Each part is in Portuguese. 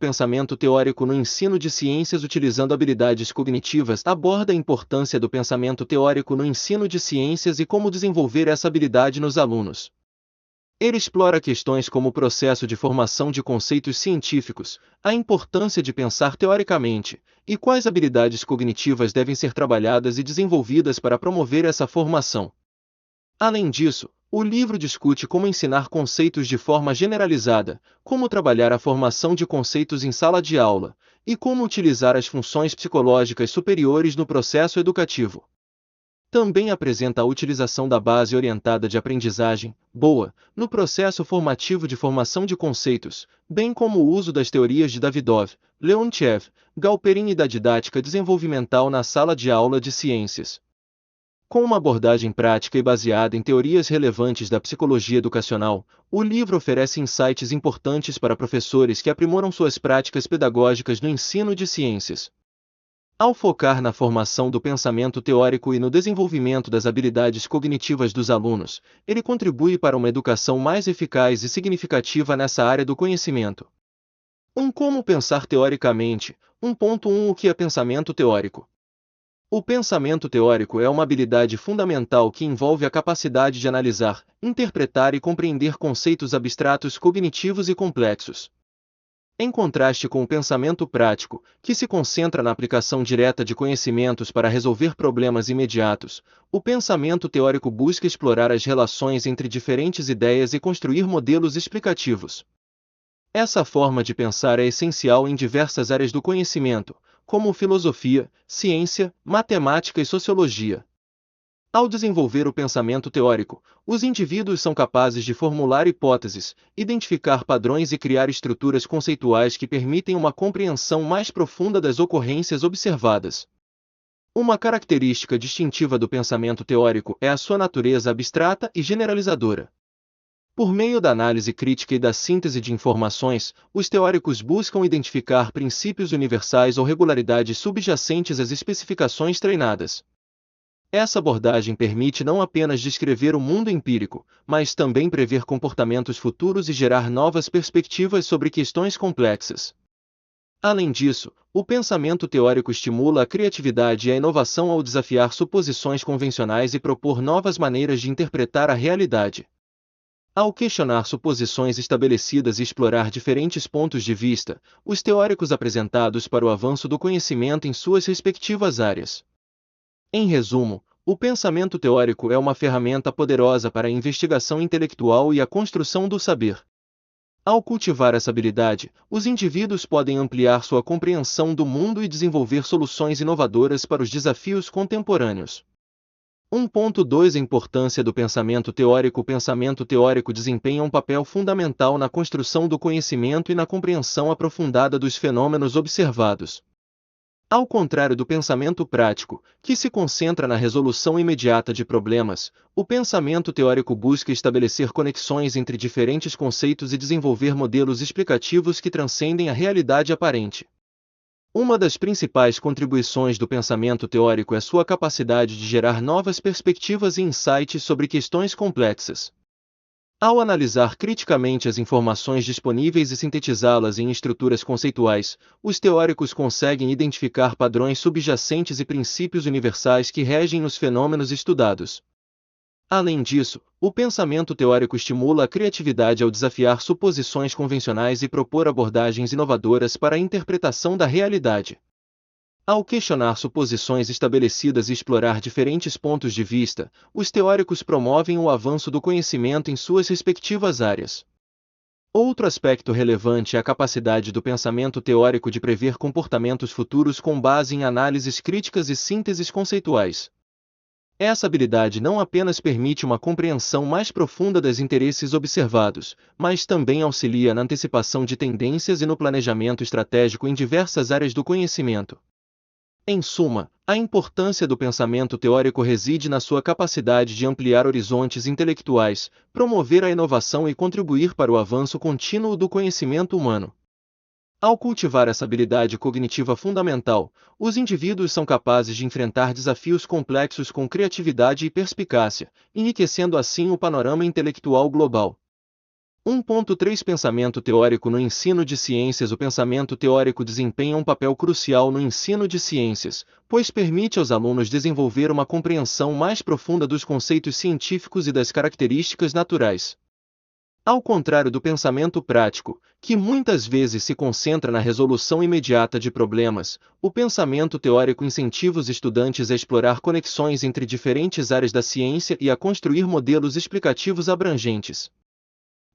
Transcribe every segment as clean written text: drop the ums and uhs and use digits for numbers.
Pensamento teórico no ensino de ciências utilizando habilidades cognitivas aborda a importância do pensamento teórico no ensino de ciências e como desenvolver essa habilidade nos alunos. Ele explora questões como o processo de formação de conceitos científicos, a importância de pensar teoricamente, e quais habilidades cognitivas devem ser trabalhadas e desenvolvidas para promover essa formação. Além disso, o livro discute como ensinar conceitos de forma generalizada, como trabalhar a formação de conceitos em sala de aula, e como utilizar as funções psicológicas superiores no processo educativo. Também apresenta a utilização da base orientada de aprendizagem, BOA, no processo formativo de formação de conceitos, bem como o uso das teorias de Davidov, Leontiev, Galperin e da didática desenvolvimental na sala de aula de ciências. Com uma abordagem prática e baseada em teorias relevantes da psicologia educacional, o livro oferece insights importantes para professores que aprimoram suas práticas pedagógicas no ensino de ciências. Ao focar na formação do pensamento teórico e no desenvolvimento das habilidades cognitivas dos alunos, ele contribui para uma educação mais eficaz e significativa nessa área do conhecimento. Como pensar teoricamente. 1.1 O que é pensamento teórico? O pensamento teórico é uma habilidade fundamental que envolve a capacidade de analisar, interpretar e compreender conceitos abstratos cognitivos e complexos. Em contraste com o pensamento prático, que se concentra na aplicação direta de conhecimentos para resolver problemas imediatos, o pensamento teórico busca explorar as relações entre diferentes ideias e construir modelos explicativos. Essa forma de pensar é essencial em diversas áreas do conhecimento, como filosofia, ciência, matemática e sociologia. Ao desenvolver o pensamento teórico, os indivíduos são capazes de formular hipóteses, identificar padrões e criar estruturas conceituais que permitem uma compreensão mais profunda das ocorrências observadas. Uma característica distintiva do pensamento teórico é a sua natureza abstrata e generalizadora. Por meio da análise crítica e da síntese de informações, os teóricos buscam identificar princípios universais ou regularidades subjacentes às especificações treinadas. Essa abordagem permite não apenas descrever o mundo empírico, mas também prever comportamentos futuros e gerar novas perspectivas sobre questões complexas. Além disso, o pensamento teórico estimula a criatividade e a inovação ao desafiar suposições convencionais e propor novas maneiras de interpretar a realidade. Ao questionar suposições estabelecidas e explorar diferentes pontos de vista, os teóricos apresentados para o avanço do conhecimento em suas respectivas áreas. Em resumo, o pensamento teórico é uma ferramenta poderosa para a investigação intelectual e a construção do saber. Ao cultivar essa habilidade, os indivíduos podem ampliar sua compreensão do mundo e desenvolver soluções inovadoras para os desafios contemporâneos. 1.2 A importância do pensamento teórico. O pensamento teórico desempenha um papel fundamental na construção do conhecimento e na compreensão aprofundada dos fenômenos observados. Ao contrário do pensamento prático, que se concentra na resolução imediata de problemas, o pensamento teórico busca estabelecer conexões entre diferentes conceitos e desenvolver modelos explicativos que transcendem a realidade aparente. Uma das principais contribuições do pensamento teórico é sua capacidade de gerar novas perspectivas e insights sobre questões complexas. Ao analisar criticamente as informações disponíveis e sintetizá-las em estruturas conceituais, os teóricos conseguem identificar padrões subjacentes e princípios universais que regem os fenômenos estudados. Além disso, o pensamento teórico estimula a criatividade ao desafiar suposições convencionais e propor abordagens inovadoras para a interpretação da realidade. Ao questionar suposições estabelecidas e explorar diferentes pontos de vista, os teóricos promovem o avanço do conhecimento em suas respectivas áreas. Outro aspecto relevante é a capacidade do pensamento teórico de prever comportamentos futuros com base em análises críticas e sínteses conceituais. Essa habilidade não apenas permite uma compreensão mais profunda dos interesses observados, mas também auxilia na antecipação de tendências e no planejamento estratégico em diversas áreas do conhecimento. Em suma, a importância do pensamento teórico reside na sua capacidade de ampliar horizontes intelectuais, promover a inovação e contribuir para o avanço contínuo do conhecimento humano. Ao cultivar essa habilidade cognitiva fundamental, os indivíduos são capazes de enfrentar desafios complexos com criatividade e perspicácia, enriquecendo assim o panorama intelectual global. 1.3 Pensamento teórico no ensino de ciências. O pensamento teórico desempenha um papel crucial no ensino de ciências, pois permite aos alunos desenvolver uma compreensão mais profunda dos conceitos científicos e das características naturais. Ao contrário do pensamento prático, que muitas vezes se concentra na resolução imediata de problemas, o pensamento teórico incentiva os estudantes a explorar conexões entre diferentes áreas da ciência e a construir modelos explicativos abrangentes.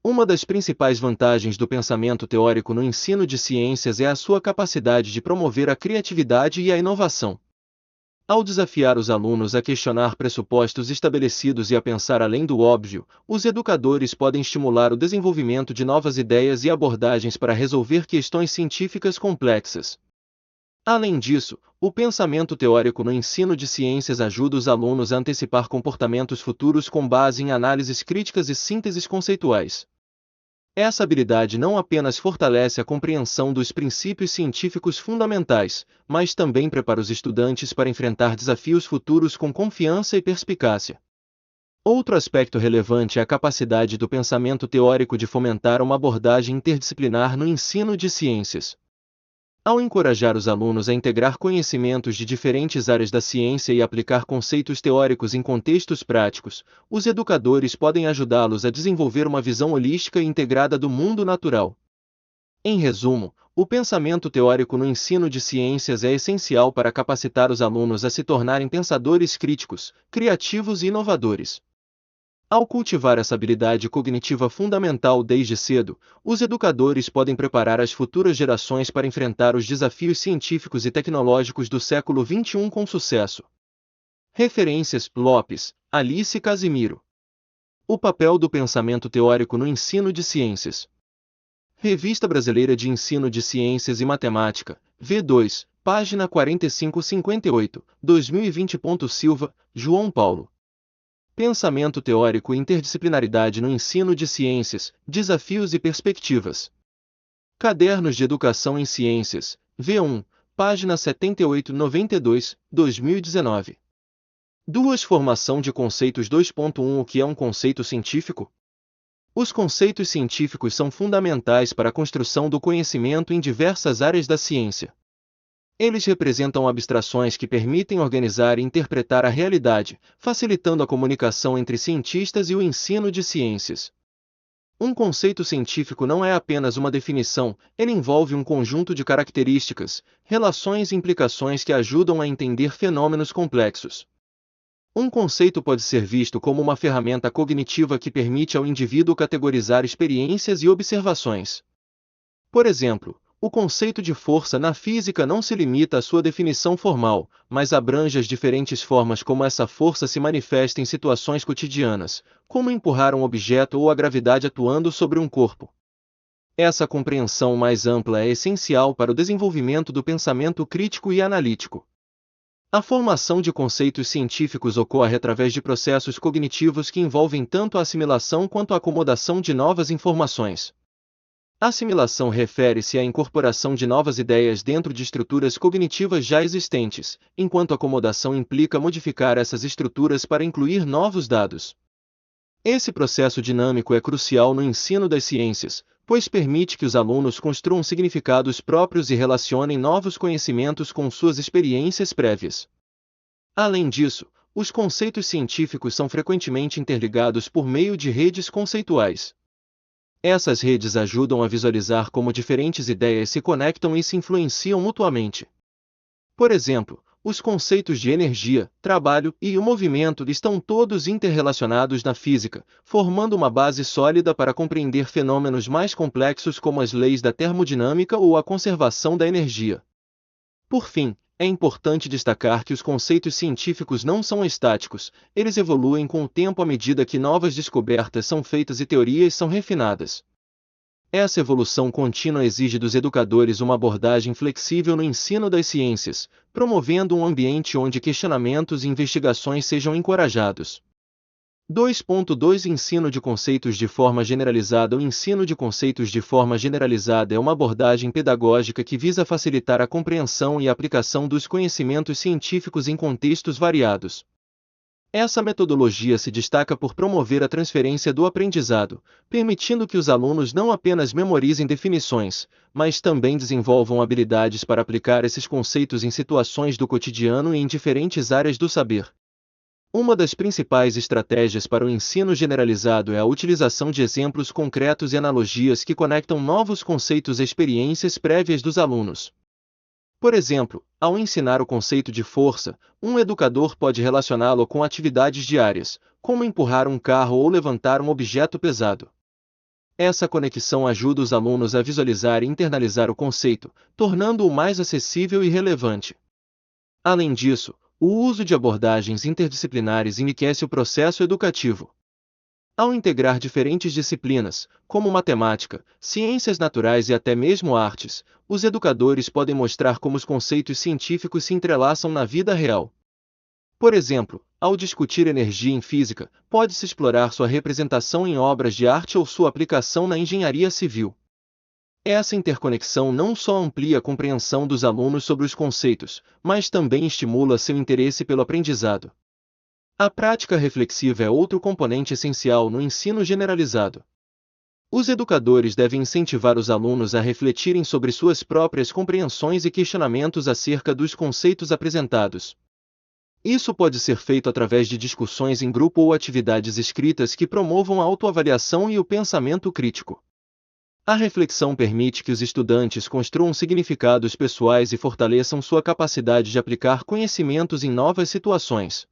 Uma das principais vantagens do pensamento teórico no ensino de ciências é a sua capacidade de promover a criatividade e a inovação. Ao desafiar os alunos a questionar pressupostos estabelecidos e a pensar além do óbvio, os educadores podem estimular o desenvolvimento de novas ideias e abordagens para resolver questões científicas complexas. Além disso, o pensamento teórico no ensino de ciências ajuda os alunos a antecipar comportamentos futuros com base em análises críticas e sínteses conceituais. Essa habilidade não apenas fortalece a compreensão dos princípios científicos fundamentais, mas também prepara os estudantes para enfrentar desafios futuros com confiança e perspicácia. Outro aspecto relevante é a capacidade do pensamento teórico de fomentar uma abordagem interdisciplinar no ensino de ciências. Ao encorajar os alunos a integrar conhecimentos de diferentes áreas da ciência e aplicar conceitos teóricos em contextos práticos, os educadores podem ajudá-los a desenvolver uma visão holística e integrada do mundo natural. Em resumo, o pensamento teórico no ensino de ciências é essencial para capacitar os alunos a se tornarem pensadores críticos, criativos e inovadores. Ao cultivar essa habilidade cognitiva fundamental desde cedo, os educadores podem preparar as futuras gerações para enfrentar os desafios científicos e tecnológicos do século XXI com sucesso. Referências: Lopes, Alice Casimiro. O papel do pensamento teórico no ensino de ciências. Revista Brasileira de Ensino de Ciências e Matemática, V2, página 4558, 2020. Silva, João Paulo. Pensamento teórico e interdisciplinaridade no ensino de ciências, desafios e perspectivas. Cadernos de Educação em Ciências, V1, página 7892, 2019. Formação de conceitos 2.1 O que é um conceito científico? Os conceitos científicos são fundamentais para a construção do conhecimento em diversas áreas da ciência. Eles representam abstrações que permitem organizar e interpretar a realidade, facilitando a comunicação entre cientistas e o ensino de ciências. Um conceito científico não é apenas uma definição, ele envolve um conjunto de características, relações e implicações que ajudam a entender fenômenos complexos. Um conceito pode ser visto como uma ferramenta cognitiva que permite ao indivíduo categorizar experiências e observações. Por exemplo, o conceito de força na física não se limita à sua definição formal, mas abrange as diferentes formas como essa força se manifesta em situações cotidianas, como empurrar um objeto ou a gravidade atuando sobre um corpo. Essa compreensão mais ampla é essencial para o desenvolvimento do pensamento crítico e analítico. A formação de conceitos científicos ocorre através de processos cognitivos que envolvem tanto a assimilação quanto a acomodação de novas informações. A assimilação refere-se à incorporação de novas ideias dentro de estruturas cognitivas já existentes, enquanto a acomodação implica modificar essas estruturas para incluir novos dados. Esse processo dinâmico é crucial no ensino das ciências, pois permite que os alunos construam significados próprios e relacionem novos conhecimentos com suas experiências prévias. Além disso, os conceitos científicos são frequentemente interligados por meio de redes conceituais. Essas redes ajudam a visualizar como diferentes ideias se conectam e se influenciam mutuamente. Por exemplo, os conceitos de energia, trabalho e o movimento estão todos interrelacionados na física, formando uma base sólida para compreender fenômenos mais complexos como as leis da termodinâmica ou a conservação da energia. Por fim, é importante destacar que os conceitos científicos não são estáticos, eles evoluem com o tempo à medida que novas descobertas são feitas e teorias são refinadas. Essa evolução contínua exige dos educadores uma abordagem flexível no ensino das ciências, promovendo um ambiente onde questionamentos e investigações sejam encorajados. 2.2 Ensino de conceitos de forma generalizada. O ensino de conceitos de forma generalizada é uma abordagem pedagógica que visa facilitar a compreensão e a aplicação dos conhecimentos científicos em contextos variados. Essa metodologia se destaca por promover a transferência do aprendizado, permitindo que os alunos não apenas memorizem definições, mas também desenvolvam habilidades para aplicar esses conceitos em situações do cotidiano e em diferentes áreas do saber. Uma das principais estratégias para o ensino generalizado é a utilização de exemplos concretos e analogias que conectam novos conceitos a experiências prévias dos alunos. Por exemplo, ao ensinar o conceito de força, um educador pode relacioná-lo com atividades diárias, como empurrar um carro ou levantar um objeto pesado. Essa conexão ajuda os alunos a visualizar e internalizar o conceito, tornando-o mais acessível e relevante. Além disso, o uso de abordagens interdisciplinares enriquece o processo educativo. Ao integrar diferentes disciplinas, como matemática, ciências naturais e até mesmo artes, os educadores podem mostrar como os conceitos científicos se entrelaçam na vida real. Por exemplo, ao discutir energia em física, pode-se explorar sua representação em obras de arte ou sua aplicação na engenharia civil. Essa interconexão não só amplia a compreensão dos alunos sobre os conceitos, mas também estimula seu interesse pelo aprendizado. A prática reflexiva é outro componente essencial no ensino generalizado. Os educadores devem incentivar os alunos a refletirem sobre suas próprias compreensões e questionamentos acerca dos conceitos apresentados. Isso pode ser feito através de discussões em grupo ou atividades escritas que promovam a autoavaliação e o pensamento crítico. A reflexão permite que os estudantes construam significados pessoais e fortaleçam sua capacidade de aplicar conhecimentos em novas situações.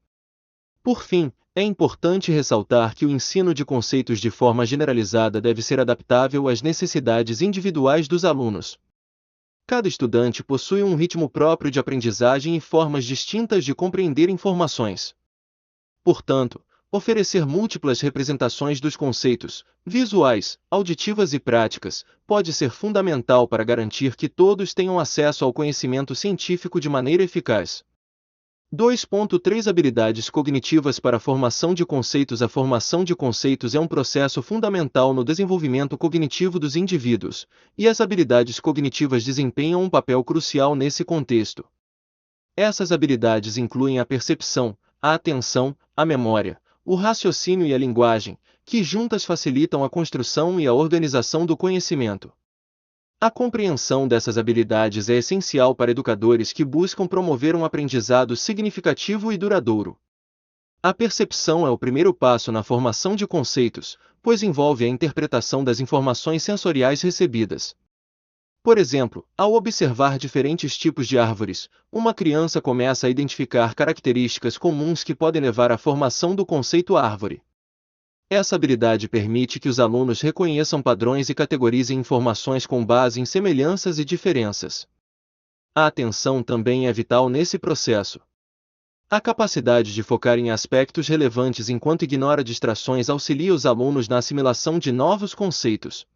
Por fim, é importante ressaltar que o ensino de conceitos de forma generalizada deve ser adaptável às necessidades individuais dos alunos. Cada estudante possui um ritmo próprio de aprendizagem e formas distintas de compreender informações. Portanto, oferecer múltiplas representações dos conceitos, visuais, auditivas e práticas, pode ser fundamental para garantir que todos tenham acesso ao conhecimento científico de maneira eficaz. 2.3 Habilidades cognitivas para a formação de conceitos. A formação de conceitos é um processo fundamental no desenvolvimento cognitivo dos indivíduos, e as habilidades cognitivas desempenham um papel crucial nesse contexto. Essas habilidades incluem a percepção, a atenção, a memória, o raciocínio e a linguagem, que juntas facilitam a construção e a organização do conhecimento. A compreensão dessas habilidades é essencial para educadores que buscam promover um aprendizado significativo e duradouro. A percepção é o primeiro passo na formação de conceitos, pois envolve a interpretação das informações sensoriais recebidas. Por exemplo, ao observar diferentes tipos de árvores, uma criança começa a identificar características comuns que podem levar à formação do conceito árvore. Essa habilidade permite que os alunos reconheçam padrões e categorizem informações com base em semelhanças e diferenças. A atenção também é vital nesse processo. A capacidade de focar em aspectos relevantes enquanto ignora distrações auxilia os alunos na assimilação de novos conceitos.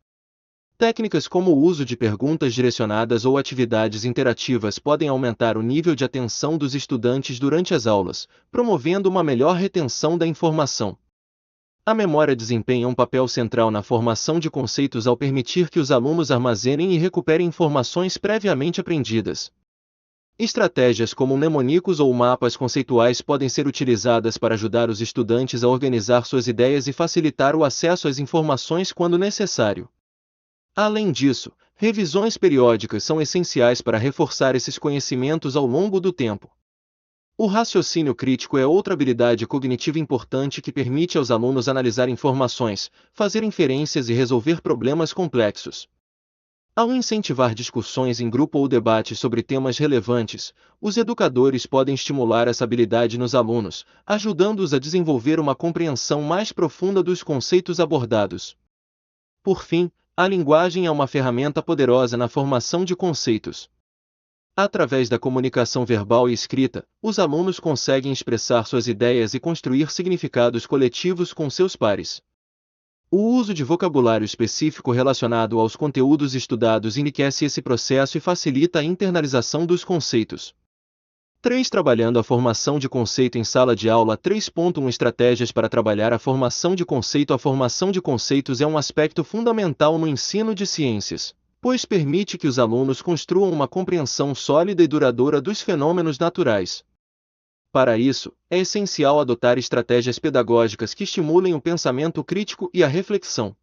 Técnicas como o uso de perguntas direcionadas ou atividades interativas podem aumentar o nível de atenção dos estudantes durante as aulas, promovendo uma melhor retenção da informação. A memória desempenha um papel central na formação de conceitos ao permitir que os alunos armazenem e recuperem informações previamente aprendidas. Estratégias como mnemonicos ou mapas conceituais podem ser utilizadas para ajudar os estudantes a organizar suas ideias e facilitar o acesso às informações quando necessário. Além disso, revisões periódicas são essenciais para reforçar esses conhecimentos ao longo do tempo. O raciocínio crítico é outra habilidade cognitiva importante que permite aos alunos analisar informações, fazer inferências e resolver problemas complexos. Ao incentivar discussões em grupo ou debates sobre temas relevantes, os educadores podem estimular essa habilidade nos alunos, ajudando-os a desenvolver uma compreensão mais profunda dos conceitos abordados. Por fim, a linguagem é uma ferramenta poderosa na formação de conceitos. Através da comunicação verbal e escrita, os alunos conseguem expressar suas ideias e construir significados coletivos com seus pares. O uso de vocabulário específico relacionado aos conteúdos estudados enriquece esse processo e facilita a internalização dos conceitos. 3. Trabalhando a formação de conceito em sala de aula. 3.1 Estratégias para trabalhar a formação de conceito. A formação de conceitos é um aspecto fundamental no ensino de ciências, pois permite que os alunos construam uma compreensão sólida e duradoura dos fenômenos naturais. Para isso, é essencial adotar estratégias pedagógicas que estimulem o pensamento crítico e a reflexão.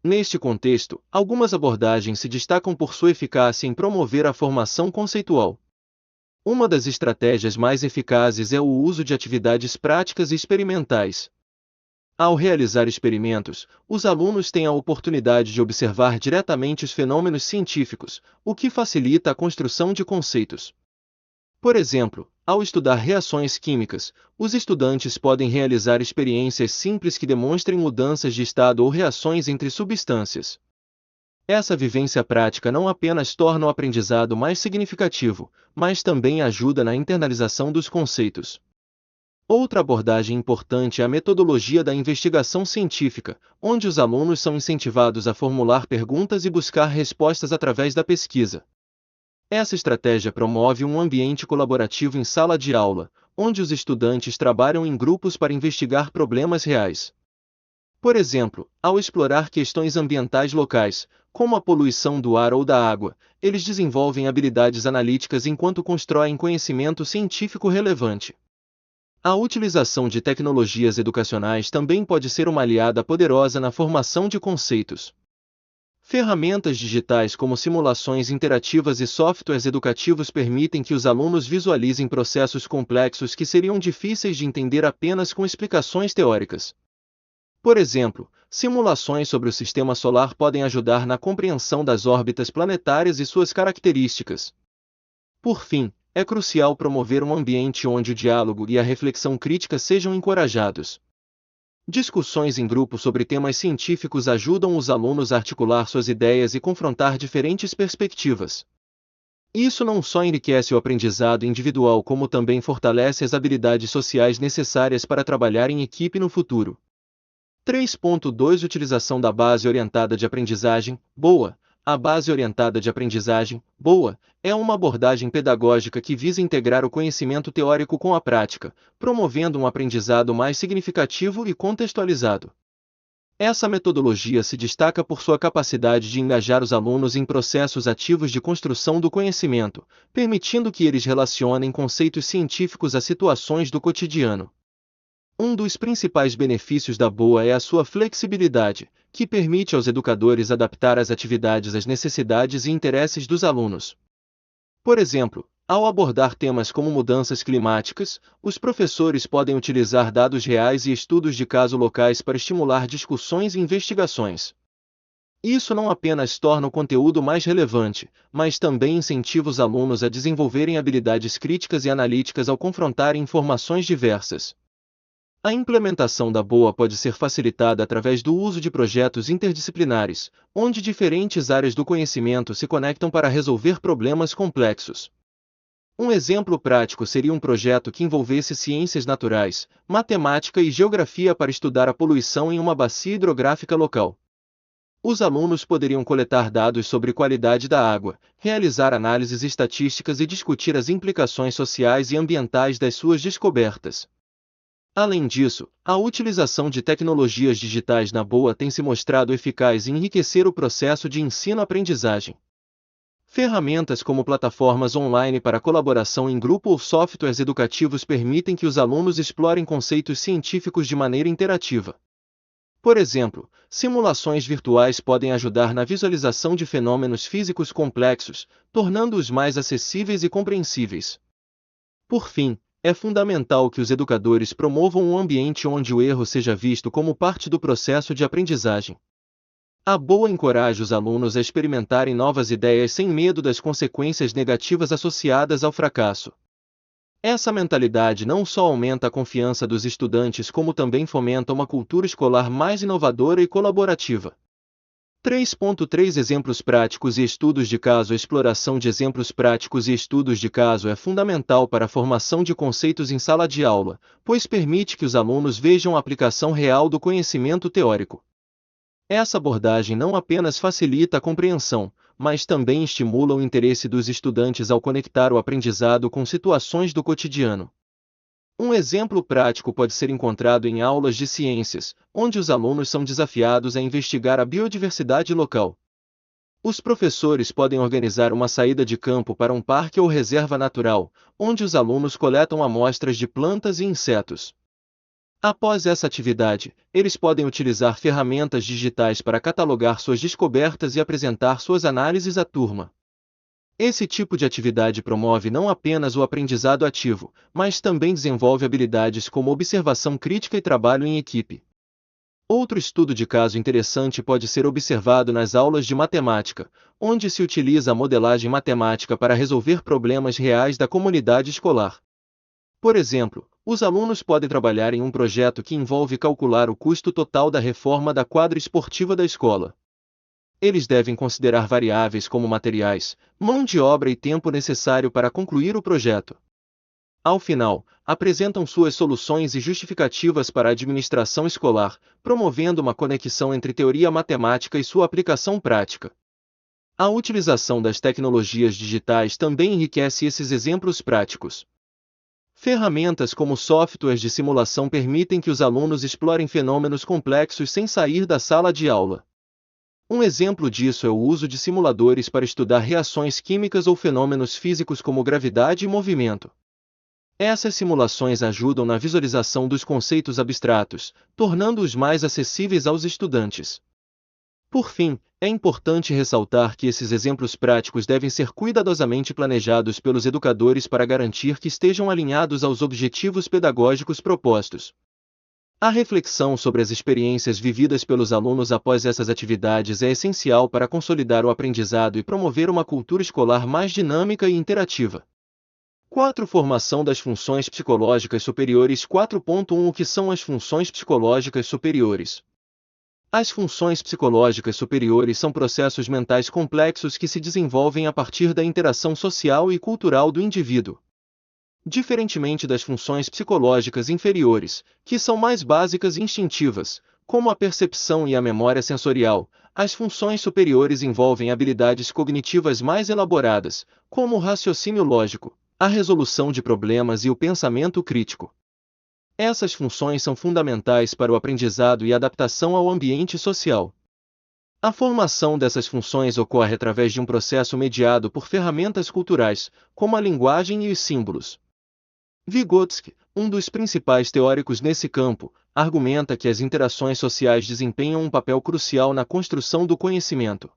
Neste contexto, algumas abordagens se destacam por sua eficácia em promover a formação conceitual. Uma das estratégias mais eficazes é o uso de atividades práticas e experimentais. Ao realizar experimentos, os alunos têm a oportunidade de observar diretamente os fenômenos científicos, o que facilita a construção de conceitos. Por exemplo, ao estudar reações químicas, os estudantes podem realizar experiências simples que demonstrem mudanças de estado ou reações entre substâncias. Essa vivência prática não apenas torna o aprendizado mais significativo, mas também ajuda na internalização dos conceitos. Outra abordagem importante é a metodologia da investigação científica, onde os alunos são incentivados a formular perguntas e buscar respostas através da pesquisa. Essa estratégia promove um ambiente colaborativo em sala de aula, onde os estudantes trabalham em grupos para investigar problemas reais. Por exemplo, ao explorar questões ambientais locais, como a poluição do ar ou da água, eles desenvolvem habilidades analíticas enquanto constroem conhecimento científico relevante. A utilização de tecnologias educacionais também pode ser uma aliada poderosa na formação de conceitos. Ferramentas digitais como simulações interativas e softwares educativos permitem que os alunos visualizem processos complexos que seriam difíceis de entender apenas com explicações teóricas. Por exemplo, simulações sobre o sistema solar podem ajudar na compreensão das órbitas planetárias e suas características. Por fim, é crucial promover um ambiente onde o diálogo e a reflexão crítica sejam encorajados. Discussões em grupo sobre temas científicos ajudam os alunos a articular suas ideias e confrontar diferentes perspectivas. Isso não só enriquece o aprendizado individual, como também fortalece as habilidades sociais necessárias para trabalhar em equipe no futuro. 3.2 Utilização da base orientada de aprendizagem, boa. A base orientada de aprendizagem, boa, é uma abordagem pedagógica que visa integrar o conhecimento teórico com a prática, promovendo um aprendizado mais significativo e contextualizado. Essa metodologia se destaca por sua capacidade de engajar os alunos em processos ativos de construção do conhecimento, permitindo que eles relacionem conceitos científicos a situações do cotidiano. Um dos principais benefícios da boa é a sua flexibilidade, que permite aos educadores adaptar as atividades às necessidades e interesses dos alunos. Por exemplo, ao abordar temas como mudanças climáticas, os professores podem utilizar dados reais e estudos de caso locais para estimular discussões e investigações. Isso não apenas torna o conteúdo mais relevante, mas também incentiva os alunos a desenvolverem habilidades críticas e analíticas ao confrontarem informações diversas. A implementação da boa pode ser facilitada através do uso de projetos interdisciplinares, onde diferentes áreas do conhecimento se conectam para resolver problemas complexos. Um exemplo prático seria um projeto que envolvesse ciências naturais, matemática e geografia para estudar a poluição em uma bacia hidrográfica local. Os alunos poderiam coletar dados sobre qualidade da água, realizar análises estatísticas e discutir as implicações sociais e ambientais das suas descobertas. Além disso, a utilização de tecnologias digitais na boa tem se mostrado eficaz em enriquecer o processo de ensino-aprendizagem. Ferramentas como plataformas online para colaboração em grupo ou softwares educativos permitem que os alunos explorem conceitos científicos de maneira interativa. Por exemplo, simulações virtuais podem ajudar na visualização de fenômenos físicos complexos, tornando-os mais acessíveis e compreensíveis. Por fim, é fundamental que os educadores promovam um ambiente onde o erro seja visto como parte do processo de aprendizagem. A boa encoraja os alunos a experimentarem novas ideias sem medo das consequências negativas associadas ao fracasso. Essa mentalidade não só aumenta a confiança dos estudantes, como também fomenta uma cultura escolar mais inovadora e colaborativa. 3.3 Exemplos práticos e estudos de caso. A exploração de exemplos práticos e estudos de caso é fundamental para a formação de conceitos em sala de aula, pois permite que os alunos vejam a aplicação real do conhecimento teórico. Essa abordagem não apenas facilita a compreensão, mas também estimula o interesse dos estudantes ao conectar o aprendizado com situações do cotidiano. Um exemplo prático pode ser encontrado em aulas de ciências, onde os alunos são desafiados a investigar a biodiversidade local. Os professores podem organizar uma saída de campo para um parque ou reserva natural, onde os alunos coletam amostras de plantas e insetos. Após essa atividade, eles podem utilizar ferramentas digitais para catalogar suas descobertas e apresentar suas análises à turma. Esse tipo de atividade promove não apenas o aprendizado ativo, mas também desenvolve habilidades como observação crítica e trabalho em equipe. Outro estudo de caso interessante pode ser observado nas aulas de matemática, onde se utiliza a modelagem matemática para resolver problemas reais da comunidade escolar. Por exemplo, os alunos podem trabalhar em um projeto que envolve calcular o custo total da reforma da quadra esportiva da escola. Eles devem considerar variáveis como materiais, mão de obra e tempo necessário para concluir o projeto. Ao final, apresentam suas soluções e justificativas para a administração escolar, promovendo uma conexão entre teoria matemática e sua aplicação prática. A utilização das tecnologias digitais também enriquece esses exemplos práticos. Ferramentas como softwares de simulação permitem que os alunos explorem fenômenos complexos sem sair da sala de aula. Um exemplo disso é o uso de simuladores para estudar reações químicas ou fenômenos físicos como gravidade e movimento. Essas simulações ajudam na visualização dos conceitos abstratos, tornando-os mais acessíveis aos estudantes. Por fim, é importante ressaltar que esses exemplos práticos devem ser cuidadosamente planejados pelos educadores para garantir que estejam alinhados aos objetivos pedagógicos propostos. A reflexão sobre as experiências vividas pelos alunos após essas atividades é essencial para consolidar o aprendizado e promover uma cultura escolar mais dinâmica e interativa. 4. Formação das funções psicológicas superiores. 4.1 O que são as funções psicológicas superiores? As funções psicológicas superiores são processos mentais complexos que se desenvolvem a partir da interação social e cultural do indivíduo. Diferentemente das funções psicológicas inferiores, que são mais básicas e instintivas, como a percepção e a memória sensorial, as funções superiores envolvem habilidades cognitivas mais elaboradas, como o raciocínio lógico, a resolução de problemas e o pensamento crítico. Essas funções são fundamentais para o aprendizado e adaptação ao ambiente social. A formação dessas funções ocorre através de um processo mediado por ferramentas culturais, como a linguagem e os símbolos. Vygotsky, um dos principais teóricos nesse campo, argumenta que as interações sociais desempenham um papel crucial na construção do conhecimento.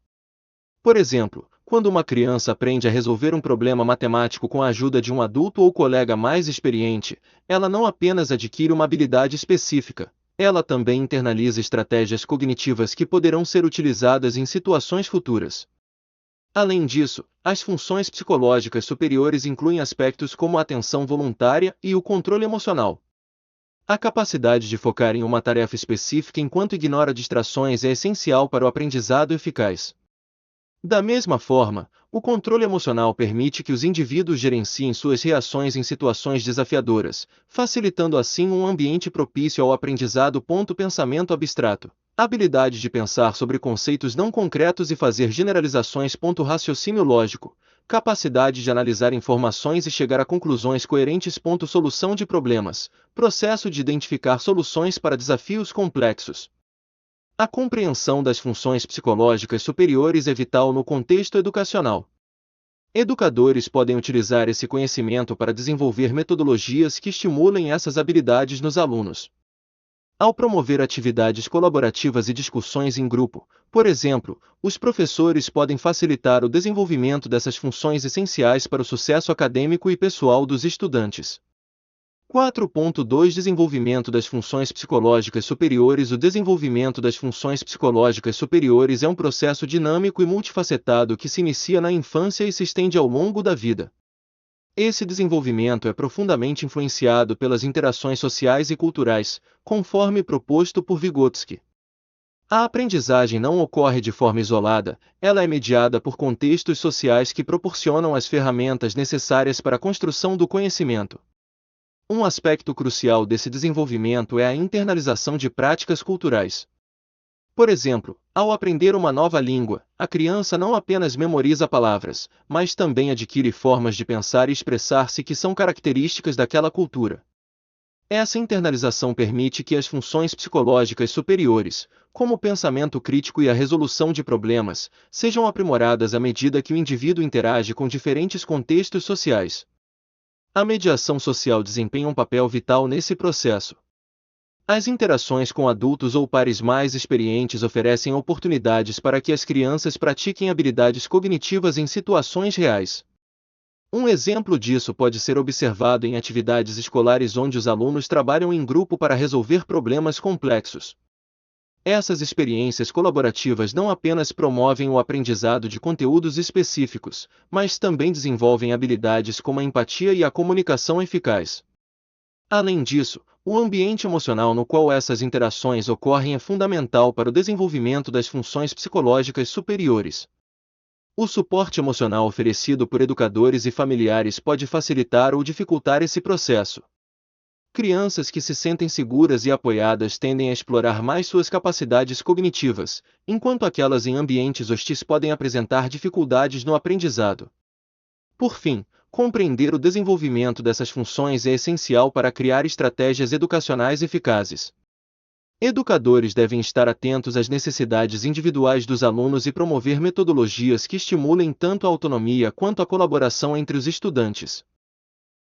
Por exemplo, quando uma criança aprende a resolver um problema matemático com a ajuda de um adulto ou colega mais experiente, ela não apenas adquire uma habilidade específica, ela também internaliza estratégias cognitivas que poderão ser utilizadas em situações futuras. Além disso, as funções psicológicas superiores incluem aspectos como a atenção voluntária e o controle emocional. A capacidade de focar em uma tarefa específica enquanto ignora distrações é essencial para o aprendizado eficaz. Da mesma forma, o controle emocional permite que os indivíduos gerenciem suas reações em situações desafiadoras, facilitando assim um ambiente propício ao aprendizado. Pensamento abstrato. Habilidade de pensar sobre conceitos não concretos e fazer generalizações. Raciocínio lógico. Capacidade de analisar informações e chegar a conclusões coerentes. Solução de problemas. Processo de identificar soluções para desafios complexos. A compreensão das funções psicológicas superiores é vital no contexto educacional. Educadores podem utilizar esse conhecimento para desenvolver metodologias que estimulem essas habilidades nos alunos. Ao promover atividades colaborativas e discussões em grupo, por exemplo, os professores podem facilitar o desenvolvimento dessas funções essenciais para o sucesso acadêmico e pessoal dos estudantes. 4.2 Desenvolvimento das funções psicológicas superiores. O desenvolvimento das funções psicológicas superiores é um processo dinâmico e multifacetado que se inicia na infância e se estende ao longo da vida. Esse desenvolvimento é profundamente influenciado pelas interações sociais e culturais, conforme proposto por Vygotsky. A aprendizagem não ocorre de forma isolada, ela é mediada por contextos sociais que proporcionam as ferramentas necessárias para a construção do conhecimento. Um aspecto crucial desse desenvolvimento é a internalização de práticas culturais. Por exemplo, ao aprender uma nova língua, a criança não apenas memoriza palavras, mas também adquire formas de pensar e expressar-se que são características daquela cultura. Essa internalização permite que as funções psicológicas superiores, como o pensamento crítico e a resolução de problemas, sejam aprimoradas à medida que o indivíduo interage com diferentes contextos sociais. A mediação social desempenha um papel vital nesse processo. As interações com adultos ou pares mais experientes oferecem oportunidades para que as crianças pratiquem habilidades cognitivas em situações reais. Um exemplo disso pode ser observado em atividades escolares onde os alunos trabalham em grupo para resolver problemas complexos. Essas experiências colaborativas não apenas promovem o aprendizado de conteúdos específicos, mas também desenvolvem habilidades como a empatia e a comunicação eficaz. Além disso, o ambiente emocional no qual essas interações ocorrem é fundamental para o desenvolvimento das funções psicológicas superiores. O suporte emocional oferecido por educadores e familiares pode facilitar ou dificultar esse processo. Crianças que se sentem seguras e apoiadas tendem a explorar mais suas capacidades cognitivas, enquanto aquelas em ambientes hostis podem apresentar dificuldades no aprendizado. Por fim, compreender o desenvolvimento dessas funções é essencial para criar estratégias educacionais eficazes. Educadores devem estar atentos às necessidades individuais dos alunos e promover metodologias que estimulem tanto a autonomia quanto a colaboração entre os estudantes.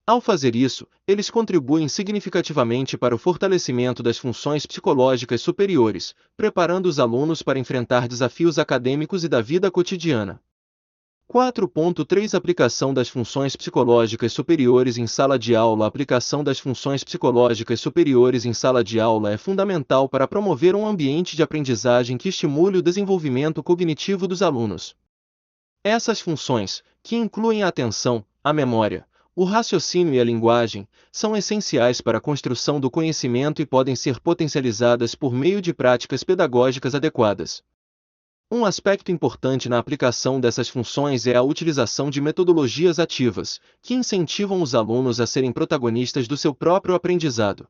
Ao fazer isso, eles contribuem significativamente para o fortalecimento das funções psicológicas superiores, preparando os alunos para enfrentar desafios acadêmicos e da vida cotidiana. 4.3 Aplicação das funções psicológicas superiores em sala de aula. A aplicação das funções psicológicas superiores em sala de aula é fundamental para promover um ambiente de aprendizagem que estimule o desenvolvimento cognitivo dos alunos. Essas funções, que incluem a atenção, a memória, o raciocínio e a linguagem, são essenciais para a construção do conhecimento e podem ser potencializadas por meio de práticas pedagógicas adequadas. Um aspecto importante na aplicação dessas funções é a utilização de metodologias ativas, que incentivam os alunos a serem protagonistas do seu próprio aprendizado.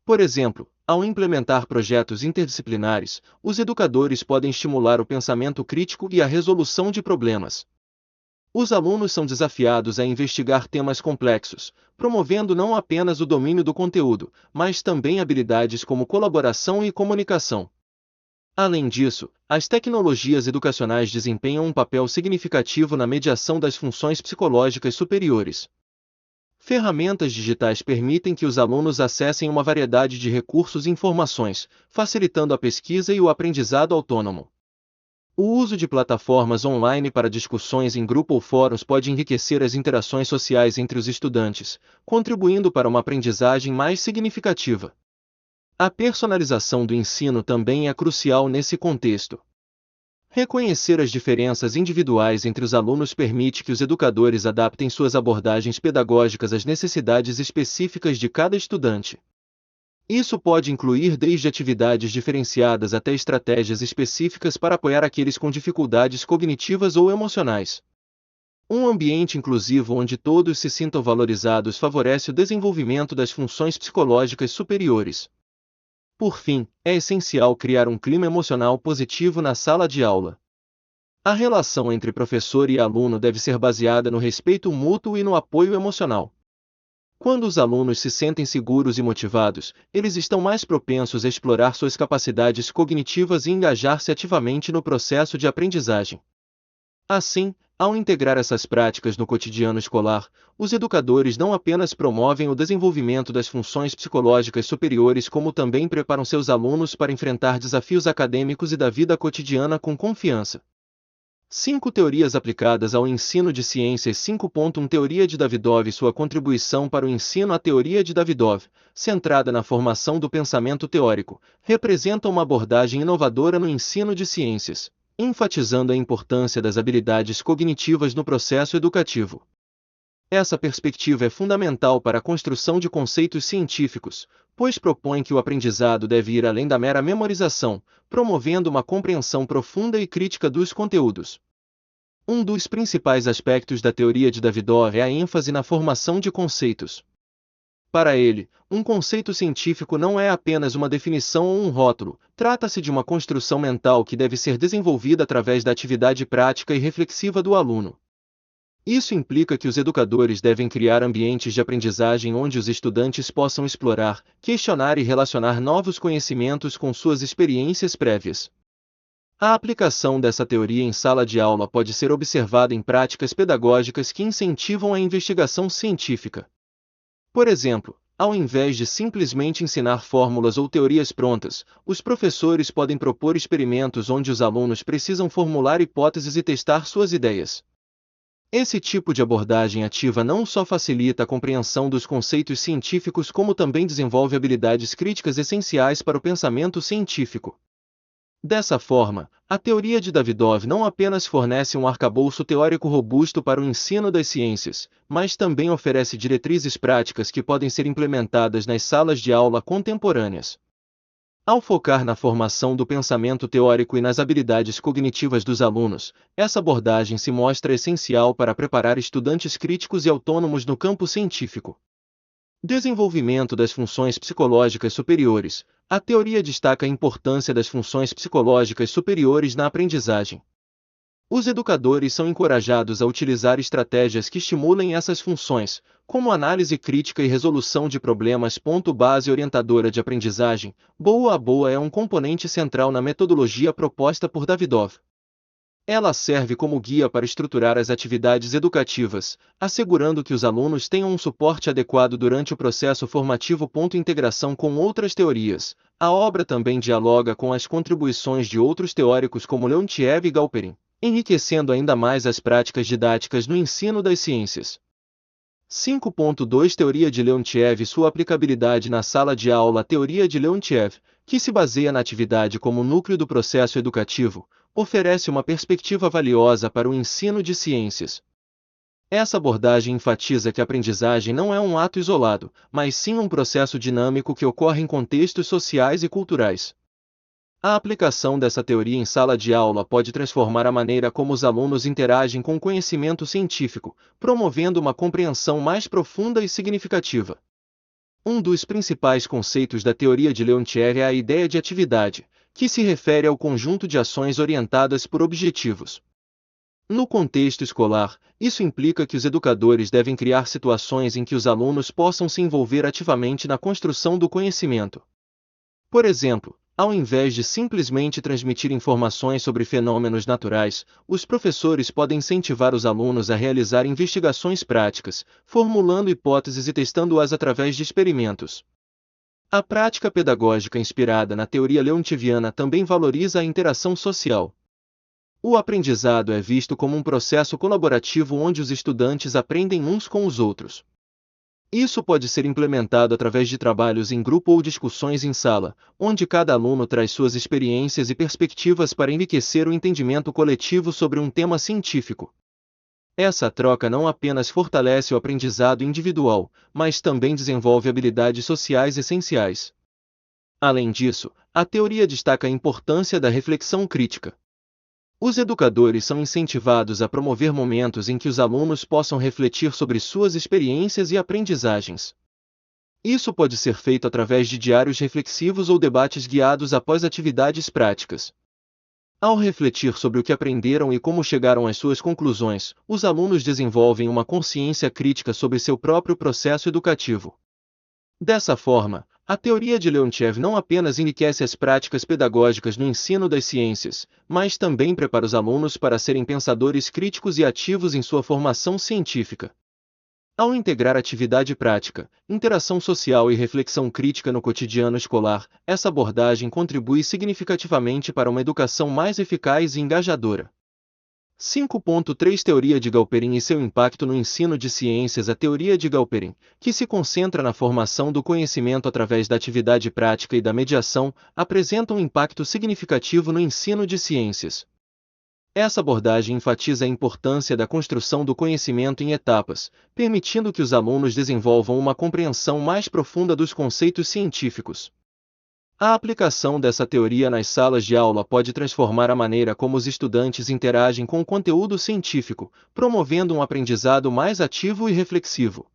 Por exemplo, ao implementar projetos interdisciplinares, os educadores podem estimular o pensamento crítico e a resolução de problemas. Os alunos são desafiados a investigar temas complexos, promovendo não apenas o domínio do conteúdo, mas também habilidades como colaboração e comunicação. Além disso, as tecnologias educacionais desempenham um papel significativo na mediação das funções psicológicas superiores. Ferramentas digitais permitem que os alunos acessem uma variedade de recursos e informações, facilitando a pesquisa e o aprendizado autônomo. O uso de plataformas online para discussões em grupo ou fóruns pode enriquecer as interações sociais entre os estudantes, contribuindo para uma aprendizagem mais significativa. A personalização do ensino também é crucial nesse contexto. Reconhecer as diferenças individuais entre os alunos permite que os educadores adaptem suas abordagens pedagógicas às necessidades específicas de cada estudante. Isso pode incluir desde atividades diferenciadas até estratégias específicas para apoiar aqueles com dificuldades cognitivas ou emocionais. Um ambiente inclusivo onde todos se sintam valorizados favorece o desenvolvimento das funções psicológicas superiores. Por fim, é essencial criar um clima emocional positivo na sala de aula. A relação entre professor e aluno deve ser baseada no respeito mútuo e no apoio emocional. Quando os alunos se sentem seguros e motivados, eles estão mais propensos a explorar suas capacidades cognitivas e engajar-se ativamente no processo de aprendizagem. Assim, ao integrar essas práticas no cotidiano escolar, os educadores não apenas promovem o desenvolvimento das funções psicológicas superiores, como também preparam seus alunos para enfrentar desafios acadêmicos e da vida cotidiana com confiança. 5 Teorias aplicadas ao ensino de ciências. 5.1 Teoria de Davidov e sua contribuição para o ensino. A teoria de Davidov, centrada na formação do pensamento teórico, representa uma abordagem inovadora no ensino de ciências, enfatizando a importância das habilidades cognitivas no processo educativo. Essa perspectiva é fundamental para a construção de conceitos científicos, pois propõe que o aprendizado deve ir além da mera memorização, promovendo uma compreensão profunda e crítica dos conteúdos. Um dos principais aspectos da teoria de Davidov é a ênfase na formação de conceitos. Para ele, um conceito científico não é apenas uma definição ou um rótulo, trata-se de uma construção mental que deve ser desenvolvida através da atividade prática e reflexiva do aluno. Isso implica que os educadores devem criar ambientes de aprendizagem onde os estudantes possam explorar, questionar e relacionar novos conhecimentos com suas experiências prévias. A aplicação dessa teoria em sala de aula pode ser observada em práticas pedagógicas que incentivam a investigação científica. Por exemplo, ao invés de simplesmente ensinar fórmulas ou teorias prontas, os professores podem propor experimentos onde os alunos precisam formular hipóteses e testar suas ideias. Esse tipo de abordagem ativa não só facilita a compreensão dos conceitos científicos, como também desenvolve habilidades críticas essenciais para o pensamento científico. Dessa forma, a teoria de Davidov não apenas fornece um arcabouço teórico robusto para o ensino das ciências, mas também oferece diretrizes práticas que podem ser implementadas nas salas de aula contemporâneas. Ao focar na formação do pensamento teórico e nas habilidades cognitivas dos alunos, essa abordagem se mostra essencial para preparar estudantes críticos e autônomos no campo científico. Desenvolvimento das funções psicológicas superiores. A teoria destaca a importância das funções psicológicas superiores na aprendizagem. Os educadores são encorajados a utilizar estratégias que estimulem essas funções, como análise crítica e resolução de problemas. Base orientadora de aprendizagem. Boa a boa é um componente central na metodologia proposta por Davidov. Ela serve como guia para estruturar as atividades educativas, assegurando que os alunos tenham um suporte adequado durante o processo formativo. Integração com outras teorias. A obra também dialoga com as contribuições de outros teóricos como Leontiev e Galperin, enriquecendo ainda mais as práticas didáticas no ensino das ciências. 5.2 Teoria de Leontiev e sua aplicabilidade na sala de aula. A teoria de Leontiev, que se baseia na atividade como núcleo do processo educativo, oferece uma perspectiva valiosa para o ensino de ciências. Essa abordagem enfatiza que a aprendizagem não é um ato isolado, mas sim um processo dinâmico que ocorre em contextos sociais e culturais. A aplicação dessa teoria em sala de aula pode transformar a maneira como os alunos interagem com o conhecimento científico, promovendo uma compreensão mais profunda e significativa. Um dos principais conceitos da teoria de Leontiev é a ideia de atividade, que se refere ao conjunto de ações orientadas por objetivos. No contexto escolar, isso implica que os educadores devem criar situações em que os alunos possam se envolver ativamente na construção do conhecimento. Por exemplo, ao invés de simplesmente transmitir informações sobre fenômenos naturais, os professores podem incentivar os alunos a realizar investigações práticas, formulando hipóteses e testando-as através de experimentos. A prática pedagógica inspirada na teoria leontiviana também valoriza a interação social. O aprendizado é visto como um processo colaborativo onde os estudantes aprendem uns com os outros. Isso pode ser implementado através de trabalhos em grupo ou discussões em sala, onde cada aluno traz suas experiências e perspectivas para enriquecer o entendimento coletivo sobre um tema científico. Essa troca não apenas fortalece o aprendizado individual, mas também desenvolve habilidades sociais essenciais. Além disso, a teoria destaca a importância da reflexão crítica. Os educadores são incentivados a promover momentos em que os alunos possam refletir sobre suas experiências e aprendizagens. Isso pode ser feito através de diários reflexivos ou debates guiados após atividades práticas. Ao refletir sobre o que aprenderam e como chegaram às suas conclusões, os alunos desenvolvem uma consciência crítica sobre seu próprio processo educativo. Dessa forma, a teoria de Leontiev não apenas enriquece as práticas pedagógicas no ensino das ciências, mas também prepara os alunos para serem pensadores críticos e ativos em sua formação científica. Ao integrar atividade prática, interação social e reflexão crítica no cotidiano escolar, essa abordagem contribui significativamente para uma educação mais eficaz e engajadora. 5.3 Teoria de Galperin e seu impacto no ensino de ciências. A teoria de Galperin, que se concentra na formação do conhecimento através da atividade prática e da mediação, apresenta um impacto significativo no ensino de ciências. Essa abordagem enfatiza a importância da construção do conhecimento em etapas, permitindo que os alunos desenvolvam uma compreensão mais profunda dos conceitos científicos. A aplicação dessa teoria nas salas de aula pode transformar a maneira como os estudantes interagem com o conteúdo científico, promovendo um aprendizado mais ativo e reflexivo.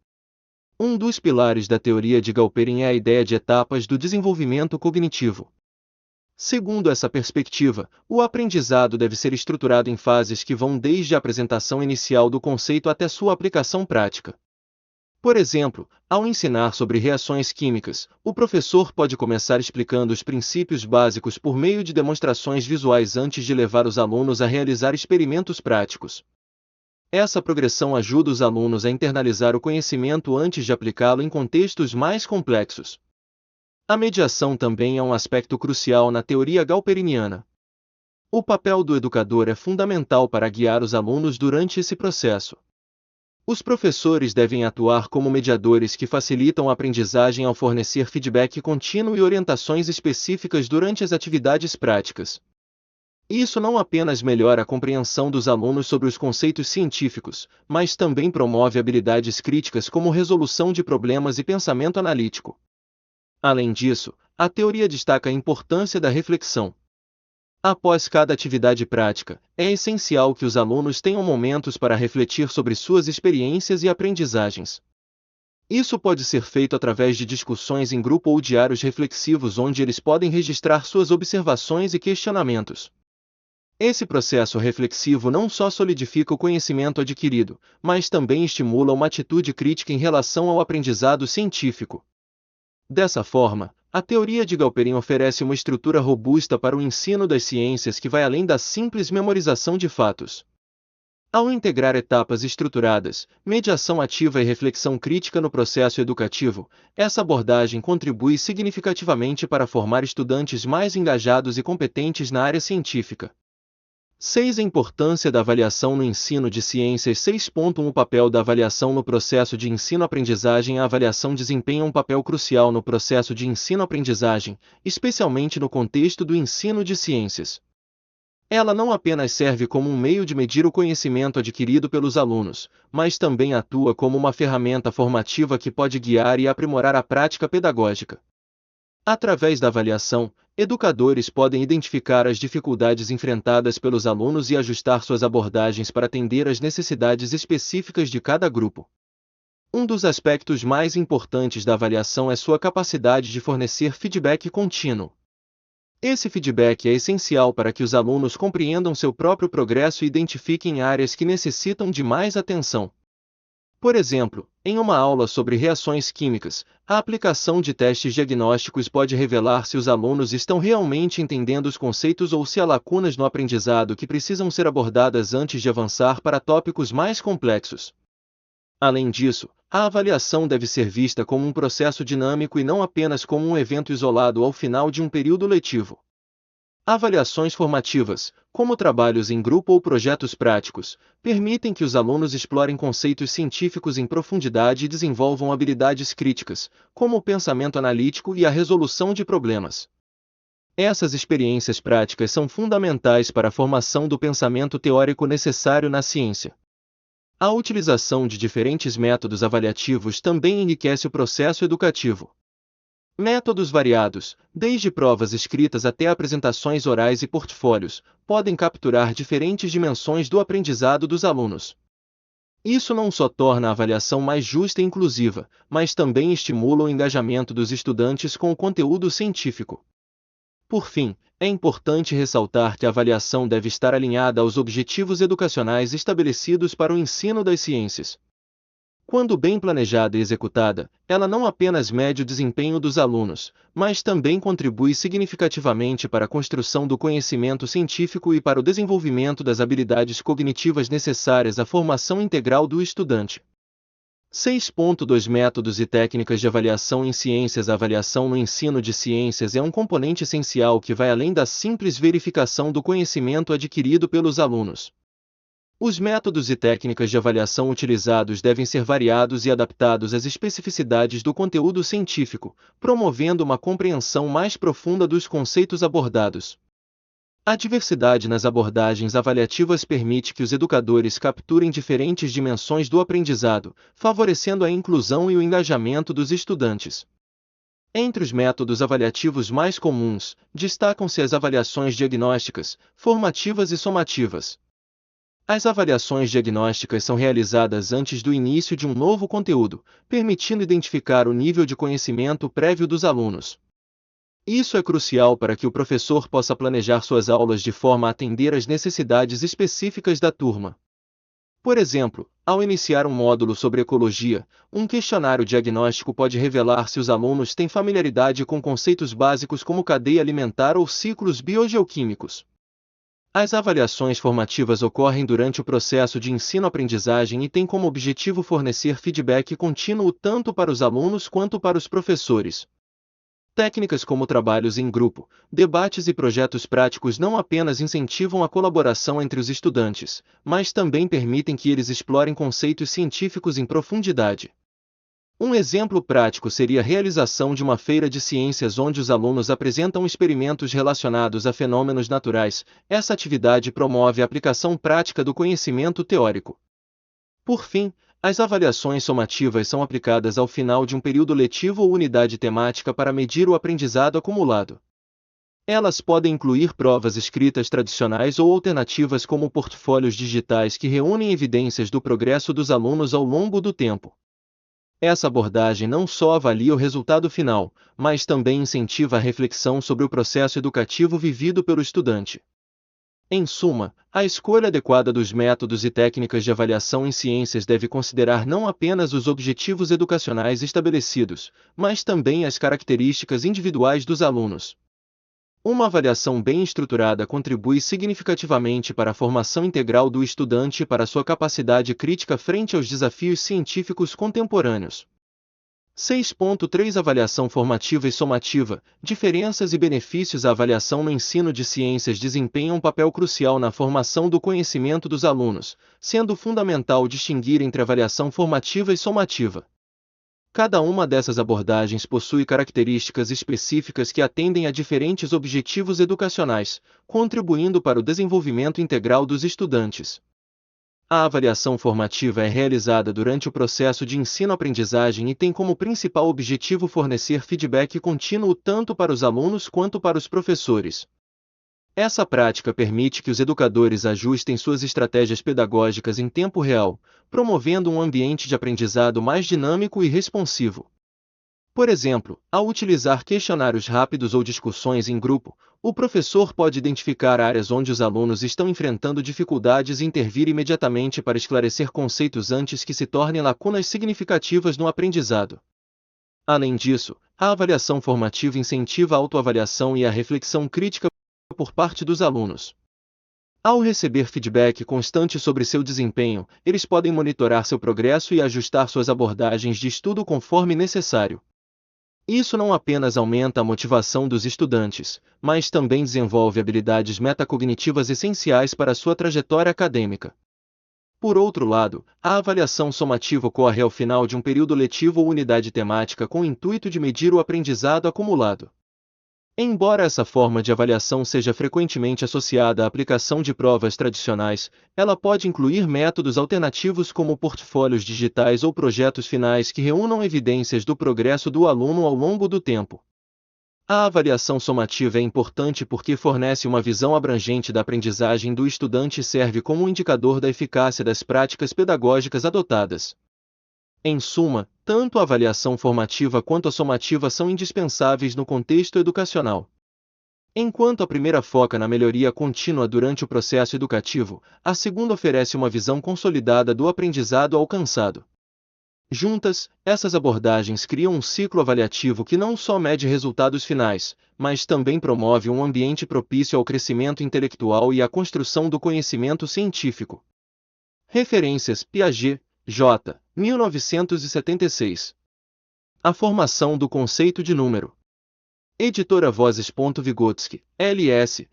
Um dos pilares da teoria de Galperin é a ideia de etapas do desenvolvimento cognitivo. Segundo essa perspectiva, o aprendizado deve ser estruturado em fases que vão desde a apresentação inicial do conceito até sua aplicação prática. Por exemplo, ao ensinar sobre reações químicas, o professor pode começar explicando os princípios básicos por meio de demonstrações visuais antes de levar os alunos a realizar experimentos práticos. Essa progressão ajuda os alunos a internalizar o conhecimento antes de aplicá-lo em contextos mais complexos. A mediação também é um aspecto crucial na teoria galperiniana. O papel do educador é fundamental para guiar os alunos durante esse processo. Os professores devem atuar como mediadores que facilitam a aprendizagem ao fornecer feedback contínuo e orientações específicas durante as atividades práticas. Isso não apenas melhora a compreensão dos alunos sobre os conceitos científicos, mas também promove habilidades críticas como resolução de problemas e pensamento analítico. Além disso, a teoria destaca a importância da reflexão. Após cada atividade prática, é essencial que os alunos tenham momentos para refletir sobre suas experiências e aprendizagens. Isso pode ser feito através de discussões em grupo ou diários reflexivos onde eles podem registrar suas observações e questionamentos. Esse processo reflexivo não só solidifica o conhecimento adquirido, mas também estimula uma atitude crítica em relação ao aprendizado científico. Dessa forma, a teoria de Galperin oferece uma estrutura robusta para o ensino das ciências que vai além da simples memorização de fatos. Ao integrar etapas estruturadas, mediação ativa e reflexão crítica no processo educativo, essa abordagem contribui significativamente para formar estudantes mais engajados e competentes na área científica. 6. A importância da avaliação no ensino de ciências. 6.1 O papel da avaliação no processo de ensino-aprendizagem. A avaliação desempenha um papel crucial no processo de ensino-aprendizagem, especialmente no contexto do ensino de ciências. Ela não apenas serve como um meio de medir o conhecimento adquirido pelos alunos, mas também atua como uma ferramenta formativa que pode guiar e aprimorar a prática pedagógica. Através da avaliação, educadores podem identificar as dificuldades enfrentadas pelos alunos e ajustar suas abordagens para atender às necessidades específicas de cada grupo. Um dos aspectos mais importantes da avaliação é sua capacidade de fornecer feedback contínuo. Esse feedback é essencial para que os alunos compreendam seu próprio progresso e identifiquem áreas que necessitam de mais atenção. Por exemplo, em uma aula sobre reações químicas, a aplicação de testes diagnósticos pode revelar se os alunos estão realmente entendendo os conceitos ou se há lacunas no aprendizado que precisam ser abordadas antes de avançar para tópicos mais complexos. Além disso, a avaliação deve ser vista como um processo dinâmico e não apenas como um evento isolado ao final de um período letivo. Avaliações formativas, como trabalhos em grupo ou projetos práticos, permitem que os alunos explorem conceitos científicos em profundidade e desenvolvam habilidades críticas, como o pensamento analítico e a resolução de problemas. Essas experiências práticas são fundamentais para a formação do pensamento teórico necessário na ciência. A utilização de diferentes métodos avaliativos também enriquece o processo educativo. Métodos variados, desde provas escritas até apresentações orais e portfólios, podem capturar diferentes dimensões do aprendizado dos alunos. Isso não só torna a avaliação mais justa e inclusiva, mas também estimula o engajamento dos estudantes com o conteúdo científico. Por fim, é importante ressaltar que a avaliação deve estar alinhada aos objetivos educacionais estabelecidos para o ensino das ciências. Quando bem planejada e executada, ela não apenas mede o desempenho dos alunos, mas também contribui significativamente para a construção do conhecimento científico e para o desenvolvimento das habilidades cognitivas necessárias à formação integral do estudante. 6.2 Métodos e técnicas de avaliação em ciências. A avaliação no ensino de ciências é um componente essencial que vai além da simples verificação do conhecimento adquirido pelos alunos. Os métodos e técnicas de avaliação utilizados devem ser variados e adaptados às especificidades do conteúdo científico, promovendo uma compreensão mais profunda dos conceitos abordados. A diversidade nas abordagens avaliativas permite que os educadores capturem diferentes dimensões do aprendizado, favorecendo a inclusão e o engajamento dos estudantes. Entre os métodos avaliativos mais comuns, destacam-se as avaliações diagnósticas, formativas e somativas. As avaliações diagnósticas são realizadas antes do início de um novo conteúdo, permitindo identificar o nível de conhecimento prévio dos alunos. Isso é crucial para que o professor possa planejar suas aulas de forma a atender às necessidades específicas da turma. Por exemplo, ao iniciar um módulo sobre ecologia, um questionário diagnóstico pode revelar se os alunos têm familiaridade com conceitos básicos como cadeia alimentar ou ciclos biogeoquímicos. As avaliações formativas ocorrem durante o processo de ensino-aprendizagem e têm como objetivo fornecer feedback contínuo tanto para os alunos quanto para os professores. Técnicas como trabalhos em grupo, debates e projetos práticos não apenas incentivam a colaboração entre os estudantes, mas também permitem que eles explorem conceitos científicos em profundidade. Um exemplo prático seria a realização de uma feira de ciências onde os alunos apresentam experimentos relacionados a fenômenos naturais. Essa atividade promove a aplicação prática do conhecimento teórico. Por fim, as avaliações somativas são aplicadas ao final de um período letivo ou unidade temática para medir o aprendizado acumulado. Elas podem incluir provas escritas tradicionais ou alternativas como portfólios digitais que reúnem evidências do progresso dos alunos ao longo do tempo. Essa abordagem não só avalia o resultado final, mas também incentiva a reflexão sobre o processo educativo vivido pelo estudante. Em suma, a escolha adequada dos métodos e técnicas de avaliação em ciências deve considerar não apenas os objetivos educacionais estabelecidos, mas também as características individuais dos alunos. Uma avaliação bem estruturada contribui significativamente para a formação integral do estudante e para sua capacidade crítica frente aos desafios científicos contemporâneos. 6.3 Avaliação formativa e somativa. Diferenças e benefícios. A avaliação no ensino de ciências desempenha um papel crucial na formação do conhecimento dos alunos, sendo fundamental distinguir entre avaliação formativa e somativa. Cada uma dessas abordagens possui características específicas que atendem a diferentes objetivos educacionais, contribuindo para o desenvolvimento integral dos estudantes. A avaliação formativa é realizada durante o processo de ensino-aprendizagem e tem como principal objetivo fornecer feedback contínuo tanto para os alunos quanto para os professores. Essa prática permite que os educadores ajustem suas estratégias pedagógicas em tempo real, promovendo um ambiente de aprendizado mais dinâmico e responsivo. Por exemplo, ao utilizar questionários rápidos ou discussões em grupo, o professor pode identificar áreas onde os alunos estão enfrentando dificuldades e intervir imediatamente para esclarecer conceitos antes que se tornem lacunas significativas no aprendizado. Além disso, a avaliação formativa incentiva a autoavaliação e a reflexão crítica por parte dos alunos. Ao receber feedback constante sobre seu desempenho, eles podem monitorar seu progresso e ajustar suas abordagens de estudo conforme necessário. Isso não apenas aumenta a motivação dos estudantes, mas também desenvolve habilidades metacognitivas essenciais para sua trajetória acadêmica. Por outro lado, a avaliação somativa ocorre ao final de um período letivo ou unidade temática com o intuito de medir o aprendizado acumulado. Embora essa forma de avaliação seja frequentemente associada à aplicação de provas tradicionais, ela pode incluir métodos alternativos como portfólios digitais ou projetos finais que reúnam evidências do progresso do aluno ao longo do tempo. A avaliação somativa é importante porque fornece uma visão abrangente da aprendizagem do estudante e serve como um indicador da eficácia das práticas pedagógicas adotadas. Em suma, tanto a avaliação formativa quanto a somativa são indispensáveis no contexto educacional. Enquanto a primeira foca na melhoria contínua durante o processo educativo, a segunda oferece uma visão consolidada do aprendizado alcançado. Juntas, essas abordagens criam um ciclo avaliativo que não só mede resultados finais, mas também promove um ambiente propício ao crescimento intelectual e à construção do conhecimento científico. Referências: Piaget, J. 1976. A formação do conceito de número. Editora Vozes. Vygotsky, L.S.